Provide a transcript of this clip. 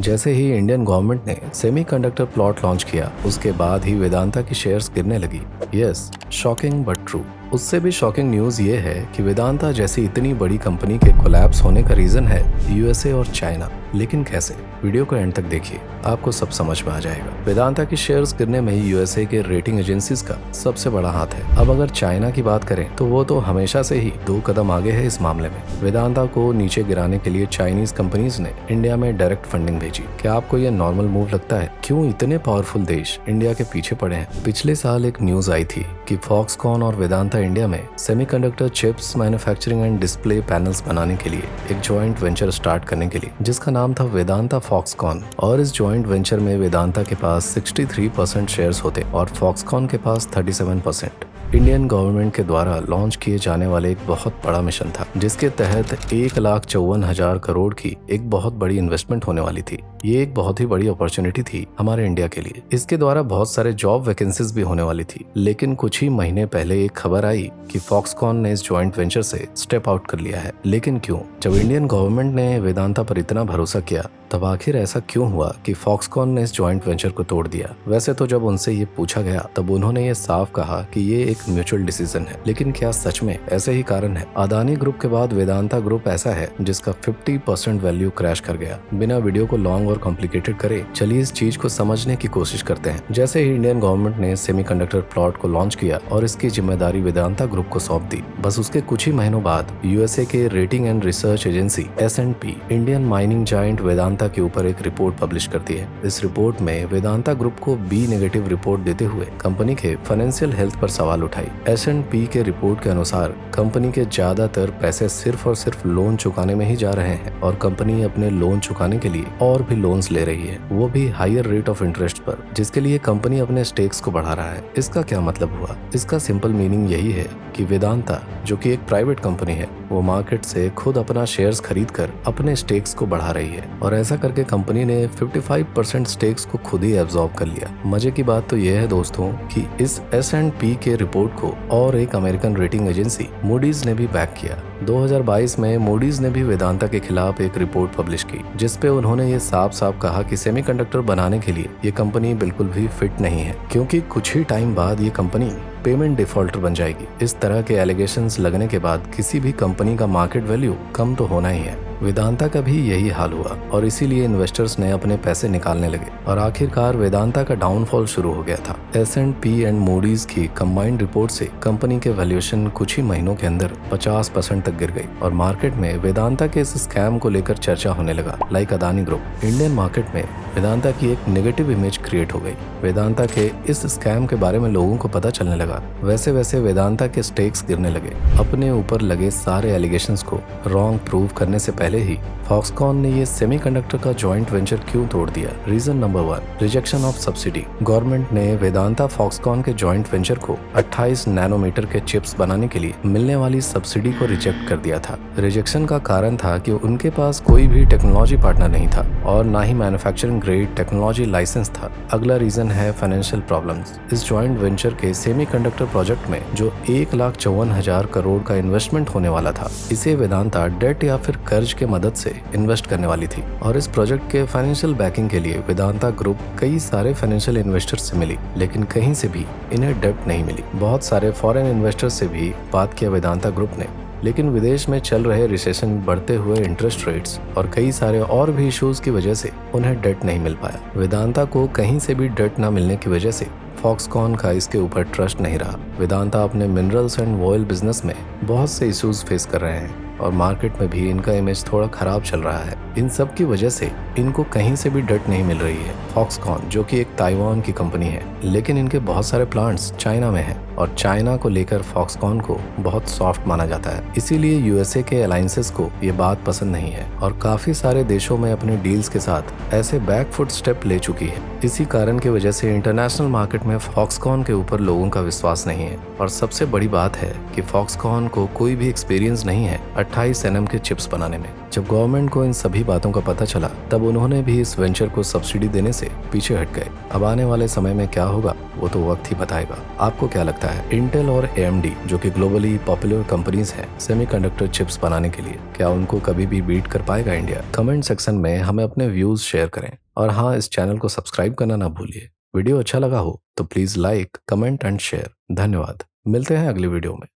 जैसे ही Indian government ने semiconductor plot launch किया, उसके बाद ही वेदांता की शेयर्स गिरने लगी। Yes, shocking but true. उससे भी शॉकिंग न्यूज ये है कि वेदांता जैसी इतनी बड़ी कंपनी के कोलैप्स होने का रीजन है यूएसए और चाइना। लेकिन कैसे? वीडियो को एंड तक देखिए, आपको सब समझ में आ जाएगा। वेदांता की शेयर्स गिरने में यूएसए के रेटिंग एजेंसीज का सबसे बड़ा हाथ है। अब अगर चाइना की बात करें तो वो तो हमेशा से ही 2 कदम आगे है इस मामले में। वेदांता को नीचे गिराने के लिए चाइनीज कंपनीज ने इंडिया में डायरेक्ट फंडिंग भेजी। क्या आपको ये नॉर्मल मूव लगता है? क्यों इतने पावरफुल देश इंडिया के पीछे पड़े हैं? पिछले साल एक न्यूज आई थी कि फॉक्सकॉन और वेदांता इंडिया में semiconductor chips manufacturing and display panels बनाने के लिए एक जॉइंट वेंचर स्टार्ट करने के लिए, जिसका नाम था वेदांता फॉक्सकॉन। और इस जॉइंट वेंचर में वेदांता के पास 63% शेयर्स होते और फॉक्सकॉन के पास 37%। इंडियन गवर्नमेंट के द्वारा लॉन्च किए जाने वाले एक बहुत बड़ा मिशन था, जिसके तहत 1,54,000 करोड़ की एक बहुत बड़ी इन्वेस्टमेंट होने वाली थी। ये एक बहुत ही बड़ी अपॉर्चुनिटी थी हमारे इंडिया के लिए। इसके द्वारा बहुत सारे जॉब वैकेंसीज भी होने वाली थी। लेकिन कुछ ही महीने पहले एक खबर आई कि फॉक्सकॉन ने इस जॉइंट वेंचर से स्टेप आउट कर लिया है। लेकिन क्यों? जब इंडियन गवर्नमेंट ने वेदांता पर इतना भरोसा किया, तब आखिर ऐसा क्यों हुआ कि फॉक्सकॉन ने इस जॉइंट वेंचर को तोड़ दिया? वैसे तो जब उनसे ये पूछा गया तब उन्होंने ये साफ कहा कि ये एक म्यूचुअल डिसीजन है। लेकिन क्या सच में ऐसे ही कारण है? अदानी ग्रुप के बाद वेदांता ग्रुप ऐसा है जिसका 50% वैल्यू क्रैश कर गया। बिना वीडियो को लॉन्ग और कॉम्प्लिकेटेड करे, चलिए इस चीज को समझने की कोशिश करते हैं। जैसे ही इंडियन गवर्नमेंट ने सेमीकंडक्टर प्लॉट को लॉन्च किया और इसकी जिम्मेदारी वेदांता ग्रुप को सौंप दी, बस उसके कुछ ही महीनों बाद यूएसए के rating and research agency S&P Indian mining giant Vedanta के ऊपर एक रिपोर्ट पब्लिश करती है। इस रिपोर्ट में वेदांता ग्रुप को B नेगेटिव रिपोर्ट देते हुए कंपनी के फाइनेंशियल हेल्थ पर सवाल उठाई। S&P के रिपोर्ट के अनुसार कंपनी के ज्यादातर पैसे सिर्फ और सिर्फ लोन चुकाने में ही जा रहे हैं और कंपनी अपने लोन चुकाने के लिए और भी लोन्स ले रही है, वो भी हायर रेट ऑफ इंटरेस्ट पर, जिसके लिए कंपनी अपने स्टेक्स को बढ़ा रहा है। इसका क्या मतलब हुआ? इसका सिंपल मीनिंग यही है कि वेदांता, जो कि एक प्राइवेट कंपनी है, वो मार्केट से खुद अपना शेयर्स खरीद कर अपने स्टेक्स को बढ़ा रही है और ऐसा करके कंपनी ने 55% स्टेक्स को खुद ही एब्जॉर्ब कर लिया। मजे की बात तो यह है दोस्तों कि इस S&P के रिपोर्ट को और एक अमेरिकन रेटिंग एजेंसी मूडीज ने भी बैक किया। 2022 में मूडीज ने भी वेदांता के खिलाफ एक रिपोर्ट पब्लिश की, जिसपे उन्होंने ये साफ साफ कहा कि सेमीकंडक्टर बनाने के लिए ये कंपनी बिल्कुल भी फिट नहीं है, क्योंकि कुछ ही टाइम बाद ये कंपनी पेमेंट डिफॉल्टर बन जाएगी। इस तरह के एलिगेशंस लगने के बाद किसी भी कंपनी का मार्केट वैल्यू कम तो होना ही है। वेदांता का भी यही हाल हुआ और इसीलिए इन्वेस्टर्स ने अपने पैसे निकालने लगे और आखिरकार वेदांता का डाउनफॉल शुरू हो गया था। S&P एंड मूडीज की कंबाइंड रिपोर्ट से कंपनी के वैल्यूएशन कुछ ही महीनों के अंदर 50% तक गिर गई और मार्केट में वेदांता के इस स्कैम को लेकर चर्चा होने लगा। Like Adani group, Indian market में वेदांता की एक नेगेटिव इमेज क्रिएट हो गई। वेदांता के इस स्कैम के बारे में लोगों को पता चलने लगा। वैसे वैसे वेदांता के स्टेक्स गिरने लगे। अपने ऊपर लगे सारे एलिगेशंस को रॉन्ग प्रूव करने से पहले ही फॉक्सकॉन ने ये सेमीकंडक्टर का जॉइंट वेंचर क्यों तोड़ दिया? Reason number 1, rejection of subsidy. Government ने वेदांता फॉक्सकॉन के जॉइंट वेंचर को 28 नैनोमीटर के चिप्स बनाने के लिए मिलने वाली सब्सिडी को रिजेक्ट कर दिया था। रिजेक्शन का कारण था कि उनके पास कोई भी टेक्नोलॉजी पार्टनर नहीं था और ना ही मैन्युफैक्चरिंग ग्रेड टेक्नोलॉजी लाइसेंस था। अगला रीजन है फाइनेंशियल प्रॉब्लम्स। इस जॉइंट वेंचर के सेमीकंडक्टर प्रोजेक्ट में जो 1,54,000 करोड़ का इन्वेस्टमेंट होने वाला था, इसे वेदांता डेट या फिर कर्ज के मदद से इन्वेस्ट करने वाली थी और इस प्रोजेक्ट के फाइनेंशियल बैकिंग के लिए वेदांता ग्रुप कई सारे फाइनेंशियल इन्वेस्टर्स से मिली, लेकिन कहीं से भी इन्हें डेट नहीं मिली। बहुत सारे फॉरेन इन्वेस्टर्स से भी बात किया वेदांता ग्रुप ने, लेकिन विदेश में चल रहे रिसेशन, बढ़ते हुए इंटरेस्ट रेट्स और कई सारे और भी इश्यूज की वजह से उन्हें डेट नहीं मिल पाया। वेदांता को कहीं से भी डेट न मिलने की वजह से फॉक्सकॉन का इसके ऊपर ट्रस्ट नहीं रहा। वेदांता अपने मिनरल्स एंड ऑयल बिजनेस में बहुत से इश्यूज फेस कर रहे हैं और मार्केट में भी इनका इमेज थोड़ा खराब चल रहा है। इन सब की वजह से इनको कहीं से भी डेट नहीं मिल रही है। फॉक्सकॉन, जो कि एक ताइवान की कंपनी है, लेकिन इनके बहुत सारे प्लांट्स चाइना में हैं और चाइना को लेकर फॉक्सकॉन को बहुत सॉफ्ट माना जाता है। इसीलिए यूएसए के अलायंसेस को ये बात पसंद नहीं है और काफी सारे देशों में अपने डील्स के साथ ऐसे बैकफुट स्टेप ले चुकी है। इसी कारण की वजह से इंटरनेशनल मार्केट में फॉक्सकॉन के ऊपर लोगों का विश्वास नहीं है और सबसे बड़ी बात है कि फॉक्सकॉन को कोई भी एक्सपीरियंस नहीं है 28 nm के चिप्स बनाने में। जब गवर्नमेंट को इन सभी बातों का पता चला तब उन्होंने भी इस वेंचर को सब्सिडी देने से पीछे हट गए। अब आने वाले समय में क्या होगा वो तो वक्त ही बताएगा। आपको क्या लगता है? लगता है इंटेल और AMD जो कि ग्लोबली पॉपुलर कंपनीज हैं सेमीकंडक्टर चिप्स बनाने के लिए, क्या उनको कभी भी बीट कर पाएगा इंडिया? कमेंट सेक्शन में हमें अपने व्यूज शेयर करें और हाँ, इस चैनल को सब्सक्राइब करना ना भूलिए। वीडियो अच्छा लगा हो तो please like, comment and share. धन्यवाद। मिलते हैं अगली वीडियो में।